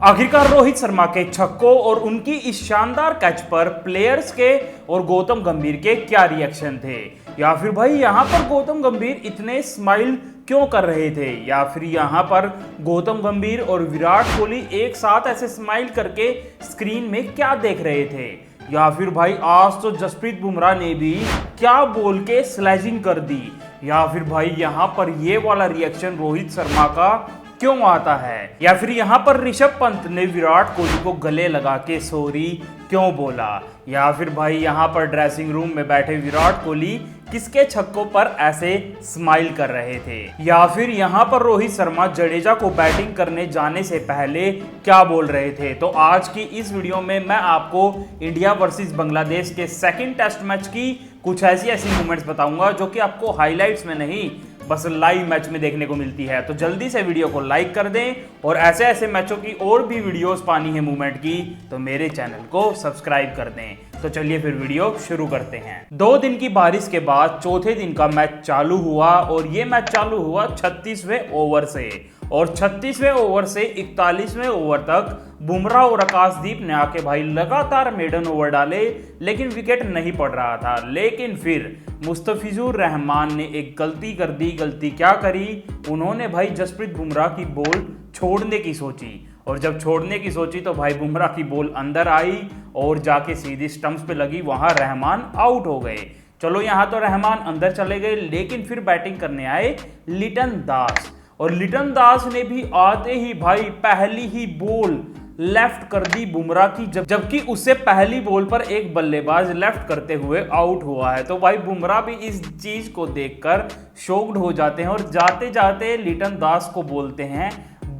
आखिरकार रोहित शर्मा के छक्कों और उनकी इस शानदार कैच पर प्लेयर्स के और गौतम गंभीर के क्या रिएक्शन थे, या फिर भाई यहां पर गौतम गंभीर इतने स्माइल क्यों कर रहे थे, या फिर यहां पर गौतम गंभीर और विराट कोहली एक साथ ऐसे स्माइल करके स्क्रीन में क्या देख रहे थे, या फिर भाई आज तो जसप्रीत बुमराह ने भी क्या बोल के स्लैजिंग कर दी, या फिर भाई यहां पर ये वाला रिएक्शन रोहित शर्मा का क्यों आता है, या फिर यहां पर ऋषभ पंत ने विराट कोहली को गले लगा के सॉरी क्यों बोला, या फिर भाई यहां पर ड्रेसिंग रूम में बैठे विराट कोहली किसके छक्कों पर ऐसे स्माइल कर रहे थे, या फिर यहां पर रोहित शर्मा जडेजा को बैटिंग करने जाने से पहले क्या बोल रहे थे। तो आज की इस वीडियो में मैं आपको इंडिया वर्सेस बांग्लादेश के सेकंड टेस्ट मैच की कुछ ऐसी मोमेंट्स बताऊंगा जो कि आपको हाइलाइट्स में नहीं बस लाइव मैच में देखने को मिलती है। तो जल्दी से वीडियो को लाइक कर दें और ऐसे मैचों की और भी वीडियोस पानी है मूवमेंट की तो मेरे चैनल को सब्सक्राइब कर दें। तो चलिए फिर वीडियो शुरू करते हैं। 2 दिन की बारिश के बाद चौथे दिन का मैच चालू हुआ और ये मैच चालू हुआ 36वें ओवर से, और 36वें ओवर से 41वें ओवर तक बुमराह और आकाशदीप ने आके भाई लगातार मेडन ओवर डाले लेकिन विकेट नहीं पड़ रहा था। लेकिन फिर मुस्तफिजुर रहमान ने एक गलती कर दी। गलती क्या करी, उन्होंने भाई जसप्रीत बुमराह की बॉल छोड़ने की सोची, और जब छोड़ने की सोची तो भाई बुमराह की बॉल अंदर आई और जाके सीधी स्टंप्स पे लगी, वहां रहमान आउट हो गए। चलो यहां तो रहमान अंदर चले गए, लेकिन फिर बैटिंग करने आए लिटन दास, और लिटन दास ने भी आते ही भाई पहली ही बॉल लेफ्ट कर दी बुमराह की, जबकि उससे पहली बॉल पर एक बल्लेबाज लेफ्ट करते हुए आउट हुआ है। तो भाई बुमराह भी इस चीज को देखकर शॉक्ड हो जाते हैं और जाते जाते लिटन दास को बोलते हैं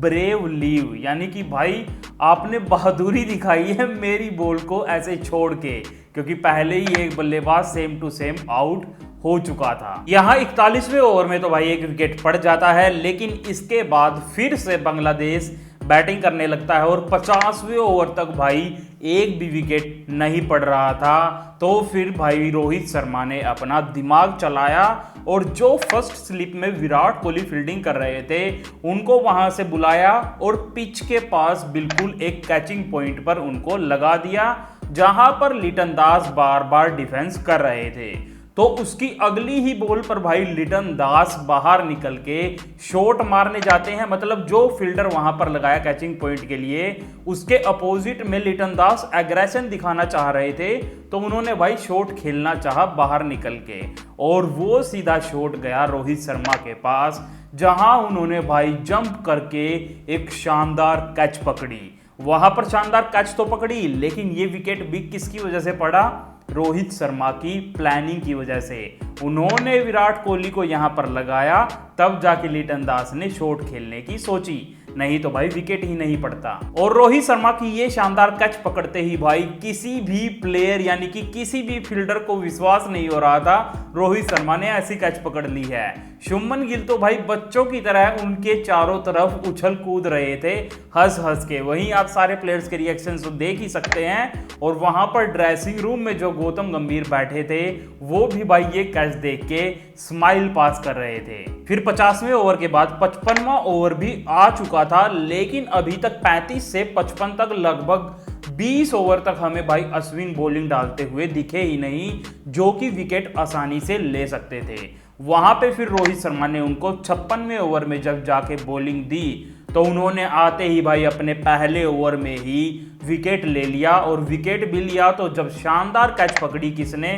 ब्रेव लीव, यानी कि भाई आपने बहादुरी दिखाई है मेरी बॉल को ऐसे छोड़ के, क्योंकि पहले ही एक बल्लेबाज सेम टू सेम आउट हो चुका था। यहाँ 41वें ओवर में तो भाई एक विकेट पड़ जाता है, लेकिन इसके बाद फिर से बांग्लादेश बैटिंग करने लगता है और 50वें ओवर तक भाई एक भी विकेट नहीं पड़ रहा था। तो फिर भाई रोहित शर्मा ने अपना दिमाग चलाया और जो फर्स्ट स्लिप में विराट कोहली फील्डिंग कर रहे थे उनको वहां से बुलाया और पिच के पास बिल्कुल एक कैचिंग पॉइंट पर उनको लगा दिया, जहां पर लिटन दास बार बार डिफेंस कर रहे थे। तो उसकी अगली ही बॉल पर भाई लिटन दास बाहर निकल के शॉट मारने जाते हैं, मतलब जो फील्डर वहां पर लगाया कैचिंग पॉइंट के लिए उसके अपोजिट में लिटन दास एग्रेशन दिखाना चाह रहे थे, तो उन्होंने भाई शॉट खेलना चाहा बाहर निकल के, और वो सीधा शॉट गया रोहित शर्मा के पास, जहां उन्होंने भाई जंप करके एक शानदार कैच पकड़ी। वहां पर शानदार कैच तो पकड़ी, लेकिन ये विकेट भी किसकी वजह से पड़ा, रोहित शर्मा की प्लानिंग की वजह से। उन्होंने विराट कोहली को यहां पर लगाया, तब जाके लिटन दास ने शॉट खेलने की सोची, नहीं तो भाई विकेट ही नहीं पड़ता। और रोहित शर्मा की ये शानदार कैच पकड़ते ही भाई किसी भी प्लेयर यानी कि किसी भी फील्डर को विश्वास नहीं हो रहा था रोहित शर्मा ने ऐसी कैच पकड़ ली है। शुभमन गिल तो भाई बच्चों की तरह उनके चारों तरफ उछल कूद रहे थे हंस हंस के, वहीं आप सारे प्लेयर्स के रिएक्शन तो देख ही सकते हैं। और वहां पर ड्रेसिंग रूम में जो गौतम गंभीर बैठे थे वो भी भाई ये कैच देख के स्माइल पास कर रहे थे। फिर 50वें ओवर के बाद 55वां ओवर भी आ चुका था, लेकिन अभी तक 35 से 55 तक लगभग 20 ओवर तक हमें भाई अश्विन बॉलिंग डालते हुए दिखे ही नहीं, जो कि विकेट आसानी से ले सकते थे। वहां पे फिर रोहित शर्मा ने उनको 56वें ओवर में जब जाके बॉलिंग दी तो उन्होंने आते ही भाई अपने पहले ओवर में ही विकेट ले लिया, और विकेट भी लिया तो जब शानदार कैच पकड़ी किसने,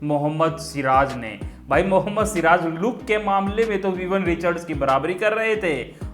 मोहम्मद सिराज ने। भाई मोहम्मद सिराज लुक के मामले में तो विवन रिचर्ड्स की बराबरी कर रहे थे,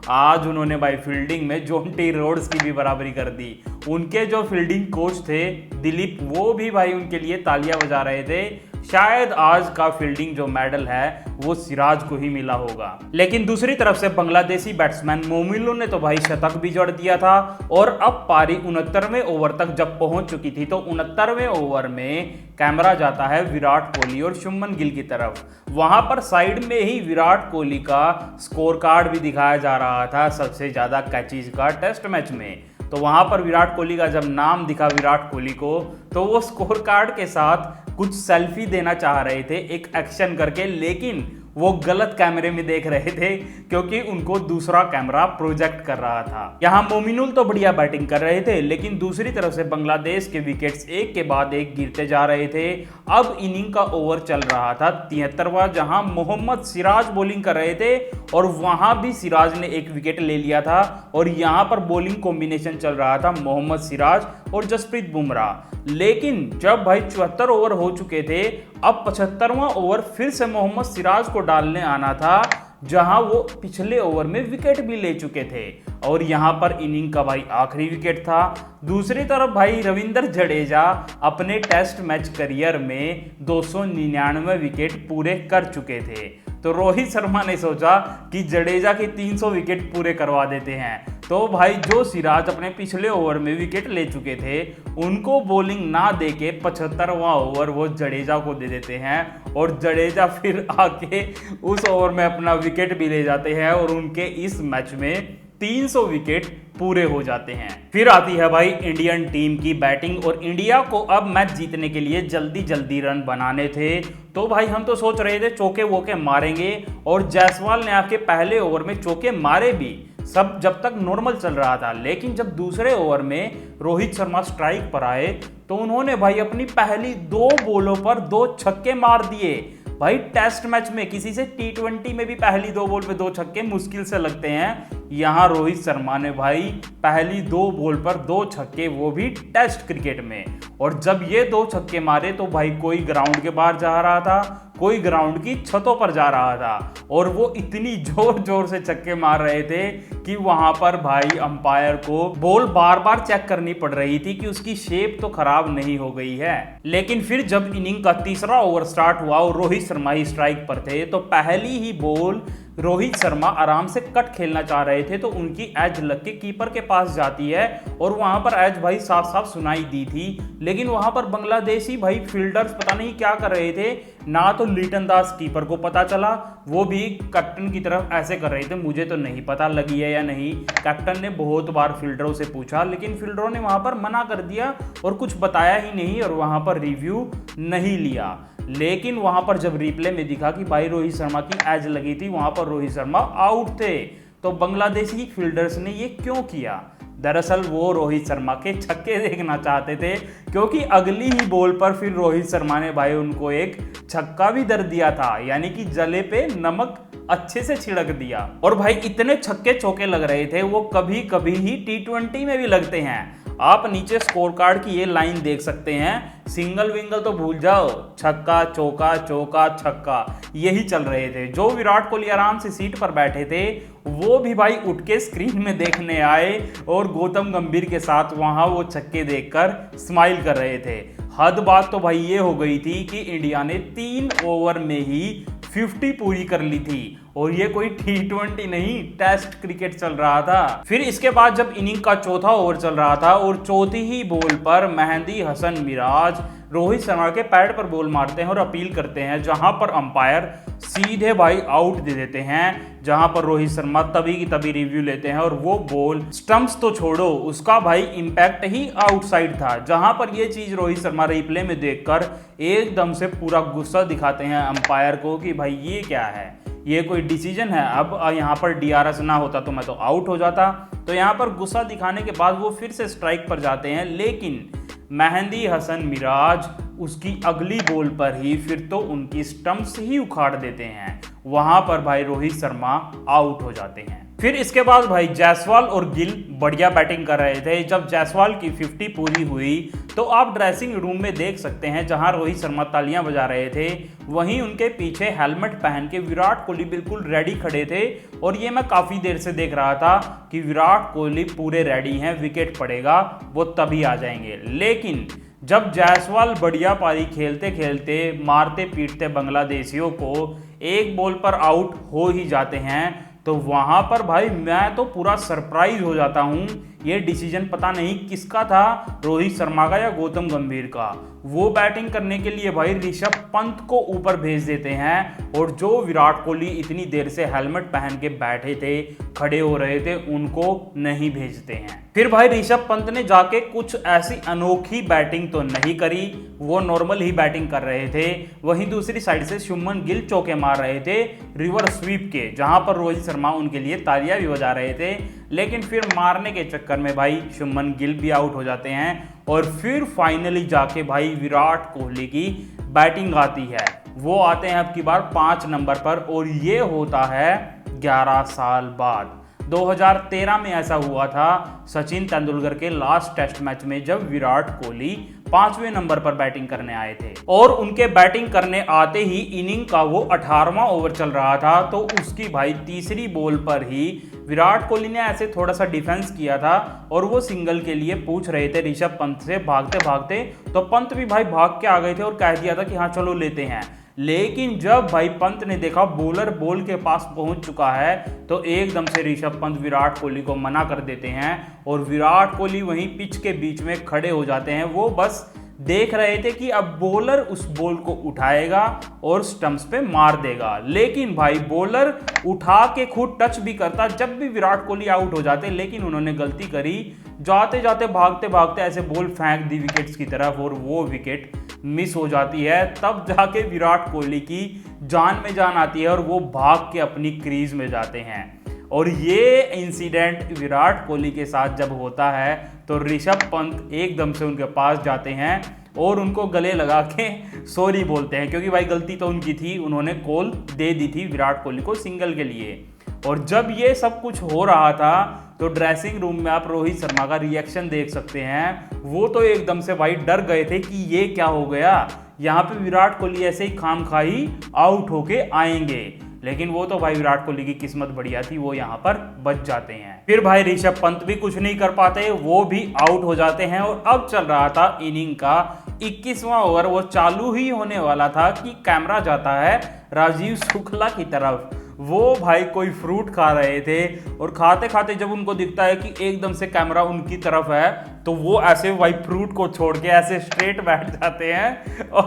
आज उन्होंने भाई फील्डिंग में जोंटी रोड्स की भी बराबरी कर दी। उनके जो फील्डिंग कोच थे दिलीप, वो भी भाई उनके लिए तालियां बजा रहे थे। शायद आज का फील्डिंग जो मेडल है वो सिराज को ही मिला होगा। लेकिन दूसरी तरफ से बांग्लादेशी बैट्समैन मोमिलो ने तो भाई शतक भी जड़ दिया था, और अब पारी 69वें ओवर तक जब पहुंच चुकी थी तो 69वें ओवर में कैमरा जाता है विराट कोहली और शुभमन गिल की तरफ। वहां पर साइड में ही विराट कोहली का स्कोर कार्ड भी दिखाया जा रहा था सबसे ज्यादा कैचेज का टेस्ट मैच में। तो वहां पर विराट कोहली का जब नाम दिखा विराट कोहली को, तो वो स्कोर कार्ड के साथ कुछ सेल्फी देना चाह रहे थे एक एक्शन करके, लेकिन वो गलत कैमरे में देख रहे थे क्योंकि उनको दूसरा कैमरा प्रोजेक्ट कर रहा था। यहाँ मोमिनुल तो बढ़िया बैटिंग कर रहे थे, लेकिन दूसरी तरफ से बांग्लादेश के विकेट्स एक के बाद एक गिरते जा रहे थे। अब इनिंग का ओवर चल रहा था 73वां, जहां मोहम्मद सिराज बॉलिंग कर रहे थे और वहां भी सिराज ने एक विकेट ले लिया था। और यहां पर बॉलिंग कॉम्बिनेशन चल रहा था मोहम्मद सिराज और जसप्रीत बुमराह। लेकिन जब भाई 74 ओवर हो चुके थे, अब 75वां ओवर फिर से मोहम्मद सिराज को डालने आना था, जहां वो पिछले ओवर में विकेट भी ले चुके थे और यहां पर इनिंग का भाई आखिरी विकेट था। दूसरी तरफ भाई रविंद्र जडेजा अपने टेस्ट मैच करियर में 299 विकेट पूरे कर चुके थे। तो रोहित शर्मा ने सोचा कि जडेजा के 300 विकेट पूरे करवा देते हैं। तो भाई जो सिराज अपने पिछले ओवर में विकेट ले चुके थे, उनको बॉलिंग ना देके 75वां ओवर वो जडेजा को दे देते हैं और जडेजा फिर आके उस ओवर में अपना विकेट भी ले जाते हैं और उनके इस मैच में 300 विकेट पूरे हो जाते हैं। फिर आती है भाई इंडियन टीम की बैटिंग और इंडिया को अब मैच जीतने के लिए जल्दी जल्दी रन बनाने थे। तो भाई हम तो सोच रहे थे चौके वोके मारेंगे और जायसवाल ने आके पहले ओवर में चौके मारे भी, सब जब तक नॉर्मल चल रहा था। लेकिन जब दूसरे ओवर में रोहित शर्मा स्ट्राइक पर आए तो उन्होंने भाई अपनी पहली 2 बॉलों पर 2 छक्के मार दिए। भाई टेस्ट मैच में किसी से T20 में भी पहली 2 बॉल पे 2 छक्के मुश्किल से लगते हैं। यहाँ रोहित शर्मा ने भाई पहली 2 बॉल पर 2 छक्के, वो भी टेस्ट क्रिकेट में। और जब ये 2 छक्के मारे तो भाई कोई ग्राउंड के बाहर जा रहा था, कोई ग्राउंड की छतों पर जा रहा था और वो इतनी जोर जोर से छक्के मार रहे थे कि वहां पर भाई अंपायर को बॉल बार बार चेक करनी पड़ रही थी कि उसकी शेप तो खराब नहीं हो गई है। लेकिन फिर जब इनिंग का तीसरा ओवर स्टार्ट हुआ और रोहित शर्मा ही स्ट्राइक पर थे, तो पहली ही बॉल रोहित शर्मा आराम से कट खेलना चाह रहे थे तो उनकी एज लग के कीपर के पास जाती है और वहां पर एज भाई साफ साफ सुनाई दी थी। लेकिन वहां पर बांग्लादेशी भाई फील्डर्स पता नहीं क्या कर रहे थे, ना तो लिटन दास कीपर को पता चला, वो भी कैप्टन की तरफ ऐसे कर रहे थे, मुझे तो नहीं पता लगी है या नहीं। कैप्टन ने बहुत बार फील्डरों से पूछा, लेकिन फील्डरों ने वहां पर मना कर दिया और कुछ बताया ही नहीं और वहां पर रिव्यू नहीं लिया। लेकिन वहां पर जब रिप्ले में दिखा कि भाई रोहित शर्मा की एज लगी थी, वहां पर रोहित शर्मा आउट थे। तो बांग्लादेशी फील्डर्स ने ये क्यों किया? दरअसल वो रोहित शर्मा के छक्के देखना चाहते थे, क्योंकि अगली ही बॉल पर फिर रोहित शर्मा ने भाई उनको एक छक्का भी दर दिया था, यानी कि जले पे नमक अच्छे से छिड़क दिया। और भाई इतने छक्के चौके लग रहे थे, वो कभी कभी ही T20 में भी लगते हैं। आप नीचे स्कोर कार्ड की ये लाइन देख सकते हैं, सिंगल विंगल तो भूल जाओ, छक्का चौका चौका छक्का यही चल रहे थे। जो विराट कोहली आराम से सीट पर बैठे थे, वो भी भाई उठ के स्क्रीन में देखने आए और गौतम गंभीर के साथ वहां वो छक्के देखकर स्माइल कर रहे थे। हद बात तो भाई ये हो गई थी कि इंडिया ने 3 ओवर में ही 50 पूरी कर ली थी और ये कोई T20 नहीं, टेस्ट क्रिकेट चल रहा था। फिर इसके बाद जब इनिंग का चौथा ओवर चल रहा था और चौथी ही बॉल पर मेहंदी हसन मिराज रोहित शर्मा के पैड पर बॉल मारते हैं और अपील करते हैं, जहां पर अंपायर सीधे भाई आउट दे देते हैं, जहां पर रोहित शर्मा तभी की तभी रिव्यू लेते हैं और वो बॉल स्टंप्स तो छोड़ो, उसका भाई इंपैक्ट ही आउटसाइड था। जहां पर ये चीज रोहित शर्मा रिप्ले में देखकर एकदम से पूरा गुस्सा दिखाते हैं अंपायर को कि भाई ये क्या है, ये कोई डिसीजन है? अब यहाँ पर DRS ना होता तो मैं तो आउट हो जाता। तो यहाँ पर गुस्सा दिखाने के बाद वो फिर से स्ट्राइक पर जाते हैं, लेकिन मेहंदी हसन मिराज उसकी अगली बॉल पर ही फिर तो उनकी स्टंप्स ही उखाड़ देते हैं। वहां पर भाई रोहित शर्मा आउट हो जाते हैं। फिर इसके बाद भाई जायसवाल और गिल बढ़िया बैटिंग कर रहे थे। जब जायसवाल की 50 पूरी हुई तो आप ड्रेसिंग रूम में देख सकते हैं, जहां रोहित शर्मा तालियां बजा रहे थे, वहीं उनके पीछे हेलमेट पहन के विराट कोहली बिल्कुल रेडी खड़े थे। और ये मैं काफ़ी देर से देख रहा था कि विराट कोहली पूरे रेडी हैं, विकेट पड़ेगा वो तभी आ जाएंगे। लेकिन जब जायसवाल बढ़िया पारी खेलते खेलते मारते पीटते बांग्लादेशियों को एक बॉल पर आउट हो ही जाते हैं, तो वहां पर भाई मैं तो पूरा सरप्राइज हो जाता हूं ये डिसीजन पता नहीं किसका था, रोहित शर्मा का या गौतम गंभीर का। वो बैटिंग करने के लिए भाई ऋषभ पंत को ऊपर भेज देते हैं और जो विराट कोहली इतनी देर से हेलमेट पहन के बैठे थे, खड़े हो रहे थे, उनको नहीं भेजते हैं। फिर भाई ऋषभ पंत ने जाके कुछ ऐसी अनोखी बैटिंग तो नहीं करी, वो नॉर्मल ही बैटिंग कर रहे थे। वहीं दूसरी साइड से शुभमन गिल चौके मार रहे थे रिवर्स स्वीप के, जहां पर रोहित शर्मा उनके लिए तालियां भी बजा रहे थे। लेकिन फिर मारने के चक्कर में भाई शुभमन गिल भी आउट हो जाते हैं और फिर फाइनली जाके भाई विराट कोहली की बैटिंग आती है। वो आते हैं अब की बार 5 नंबर पर और ये होता है 11 साल बाद। 2013 में ऐसा हुआ था सचिन तेंदुलकर के लास्ट टेस्ट मैच में, जब विराट कोहली 5वें नंबर पर बैटिंग करने आए थे और उनके बैटिंग करने आते ही इनिंग का वो 18वां ओवर चल रहा था, तो उसकी भाई तीसरी बॉल पर ही विराट कोहली ने ऐसे थोड़ा सा डिफेंस किया था और वो सिंगल के लिए पूछ रहे थे ऋषभ पंत से भागते भागते, तो पंत भी भाई भाग के आ गए थे और कह दिया था कि हाँ चलो लेते हैं। लेकिन जब भाई पंत ने देखा बॉलर बॉल के पास पहुंच चुका है, तो एकदम से ऋषभ पंत विराट कोहली को मना कर देते हैं और विराट कोहली वहीं पिच के बीच में खड़े हो जाते हैं। वो बस देख रहे थे कि अब बॉलर उस बॉल को उठाएगा और स्टंप्स पे मार देगा। लेकिन भाई बॉलर उठा के खुद टच भी करता जब भी विराट कोहली आउट हो जाते, लेकिन उन्होंने गलती करी, जाते जाते भागते भागते ऐसे बॉल फेंक दी विकेट्स की तरफ और वो विकेट मिस हो जाती है। तब जाके विराट कोहली की जान में जान आती है और वो भाग के अपनी क्रीज में जाते हैं। और ये इंसिडेंट विराट कोहली के साथ जब होता है तो ऋषभ पंत एकदम से उनके पास जाते हैं और उनको गले लगा के सॉरी बोलते हैं, क्योंकि भाई गलती तो उनकी थी, उन्होंने कॉल दे दी थी विराट कोहली को सिंगल के लिए। और जब ये सब कुछ हो रहा था तो ड्रेसिंग रूम में आप रोहित शर्मा का रिएक्शन देख सकते हैं। वो तो एकदम से भाई डर गए थे कि ये क्या हो गया, यहाँ पे विराट कोहली ऐसे ही खामखाई आउट होके आएंगे। लेकिन वो तो भाई विराट कोहली की किस्मत बढ़िया थी, वो यहाँ पर बच जाते हैं। फिर भाई ऋषभ पंत भी कुछ नहीं कर पाते, वो भी आउट हो जाते हैं। और अब चल रहा था इनिंग का 21वां ओवर, वो चालू ही होने वाला था कि कैमरा जाता है राजीव शुक्ला की तरफ। वो भाई कोई फ्रूट खा रहे थे और खाते खाते जब उनको दिखता है कि एकदम से कैमरा उनकी तरफ है, तो वो ऐसे भाई फ्रूट को छोड़ के ऐसे स्ट्रेट बैठ जाते हैं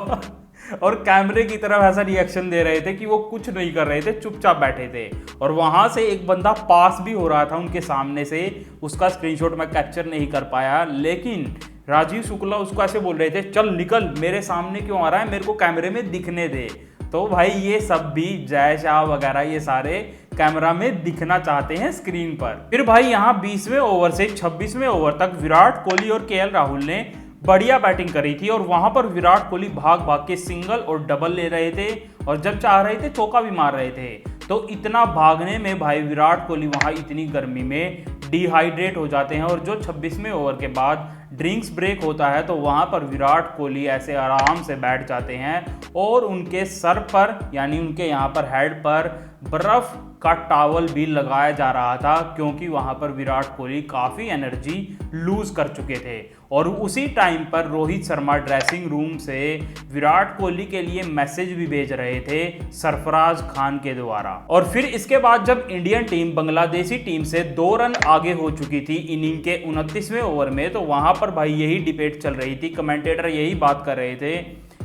और कैमरे की तरफ ऐसा रिएक्शन दे रहे थे कि वो कुछ नहीं कर रहे थे, चुपचाप बैठे थे। और वहां से एक बंदा पास भी हो रहा था उनके सामने से, उसका स्क्रीनशॉट मैं कैप्चर नहीं कर पाया, लेकिन राजीव शुक्ला उसको ऐसे बोल रहे थे, चल निकल, मेरे सामने क्यों आ रहा है, मेरे को कैमरे में दिखने दे। तो भाई ये सब भी जय शाह वगैरह ये सारे कैमरा में दिखना चाहते हैं स्क्रीन पर। फिर भाई यहाँ 20वें ओवर से 26वें ओवर तक विराट कोहली और केएल राहुल ने बढ़िया बैटिंग करी थी और वहां पर विराट कोहली भाग भाग के सिंगल और डबल ले रहे थे और जब चाह रहे थे चौका भी मार रहे थे। तो इतना भागने में भाई विराट कोहली वहां इतनी गर्मी में डिहाइड्रेट हो जाते हैं और जो 26वें ओवर के बाद ड्रिंक्स ब्रेक होता है तो वहां पर विराट कोहली ऐसे आराम से बैठ जाते हैं और उनके सर पर यानी उनके यहाँ पर हेड पर बर्फ का टॉवल भी लगाया जा रहा था, क्योंकि वहां पर विराट कोहली काफ़ी एनर्जी लूज कर चुके थे। और उसी टाइम पर रोहित शर्मा ड्रेसिंग रूम से विराट कोहली के लिए मैसेज भी भेज रहे थे सरफराज खान के द्वारा। और फिर इसके बाद जब इंडियन टीम बांग्लादेशी टीम से 2 रन आगे हो चुकी थी इनिंग के 29वें ओवर में, तो वहां पर भाई यही डिबेट चल रही थी, कमेंटेटर यही बात कर रहे थे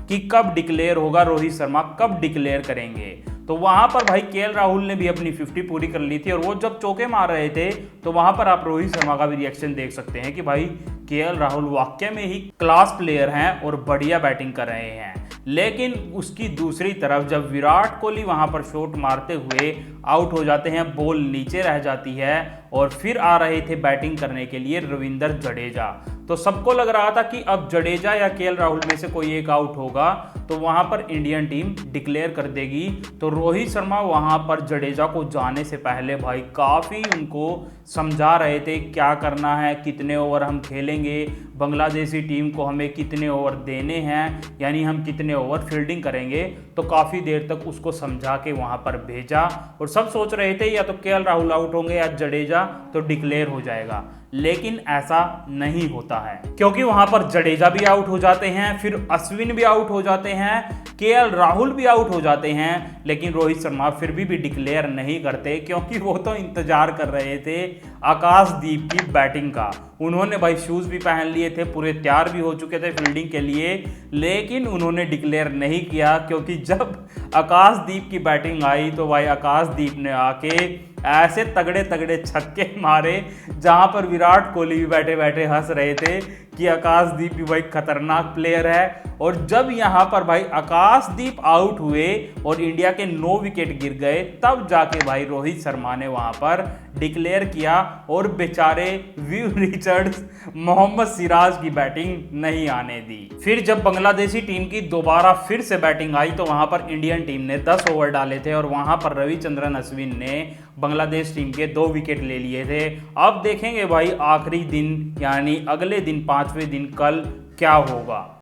कि कब डिक्लेयर होगा रोहित शर्मा, कब डिक्लेयर करेंगे। तो वहां पर भाई केएल राहुल ने भी अपनी 50 पूरी कर ली थी और वो जब चौके मार रहे थे तो वहां पर आप रोहित शर्मा का भी रिएक्शन देख सकते हैं कि भाई केएल राहुल वाकई में ही क्लास प्लेयर हैं और बढ़िया बैटिंग कर रहे हैं। लेकिन उसकी दूसरी तरफ जब विराट कोहली वहां पर शॉट मारते हुए आउट हो जाते हैं, बॉल नीचे रह जाती है और फिर आ रहे थे बैटिंग करने के लिए रविंद्र जडेजा, तो सबको लग रहा था कि अब जडेजा या केएल राहुल में से कोई एक आउट होगा तो वहां पर इंडियन टीम डिक्लेयर कर देगी। तो रोहित शर्मा वहां पर जडेजा को जाने से पहले भाई काफ़ी उनको समझा रहे थे क्या करना है, कितने ओवर हम खेलेंगे, बांग्लादेशी टीम को हमें कितने ओवर देने हैं, यानी हम कितने ओवर फील्डिंग करेंगे। तो काफ़ी देर तक उसको समझा के वहां पर भेजा और सब सोच रहे थे या तो केएल राहुल आउट होंगे या जडेजा तो डिक्लेयर हो जाएगा। लेकिन ऐसा नहीं होता है क्योंकि वहां पर जडेजा भी आउट हो जाते हैं, फिर अश्विन भी आउट हो जाते हैं, केएल राहुल भी आउट हो जाते हैं, लेकिन रोहित शर्मा फिर भी डिक्लेयर नहीं करते क्योंकि वो तो इंतजार कर रहे थे आकाशदीप की बैटिंग का। उन्होंने भाई शूज भी पहन लिए थे, पूरे तैयार भी हो चुके थे फील्डिंग के लिए, लेकिन उन्होंने डिक्लेयर नहीं किया क्योंकि जब आकाशदीप की बैटिंग आई तो भाई आकाशदीप ने आके ऐसे तगड़े तगड़े छक्के मारे जहां पर विराट कोहली भी बैठे बैठे हंस रहे थे कि आकाशदीप भी भाई खतरनाक प्लेयर है। और जब यहां पर भाई आकाशदीप आउट हुए और इंडिया के 9 विकेट गिर गए, तब जाके भाई रोहित शर्मा ने वहां पर डिक्लेयर किया और बेचारे विव रिचर्ड्स, मोहम्मद सिराज की बैटिंग नहीं आने दी। फिर जब बांग्लादेशी टीम की दोबारा फिर से बैटिंग आई तो वहां पर इंडियन टीम ने 10 ओवर डाले थे और वहां पर रविचंद्रन अश्विन ने बांग्लादेश टीम के 2 विकेट ले लिए थे। अब देखेंगे भाई आखिरी दिन यानी अगले दिन 5वें दिन कल क्या होगा।